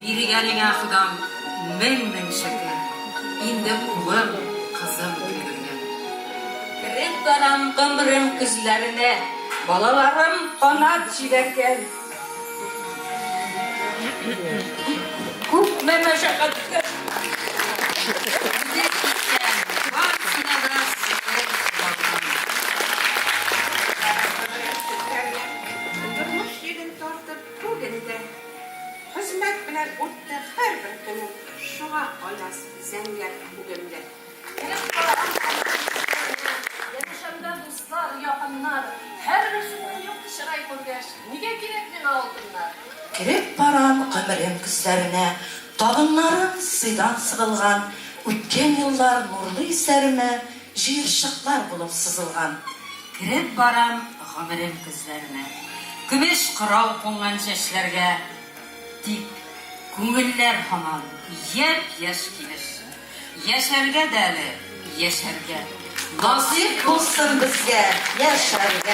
Birigenin akıdan men şeker. İndi kulum, kızım gülünden. Girip baram ömrüm kızlarına, balalarım kanat çilerken. Kutme meşakkatler. Varsına da şeker kulağım. Durmuş yerin tortup bugün de hizmet bilen o'tdi her bir günü. Şuğa olas zengin bugün de. Yaşamda dostlar, yakınlar, her birisinin yok dışarı koymuş. Niye gerekli altınlar? Kirip baram ömrüm kızlarına, dağınlarım sıydan sıkılgan, ötken yıllar nurlu iserime, jıyırşıklar bulup sızılgan. Kirip baram ömrüm kızlarına. Gümüş kırav kongan çeşlerge. Dik, güngüller haman, yep yaş kilir. Yeşerge deli, yeşerge. Nasip bulsun bizge, yaşarga.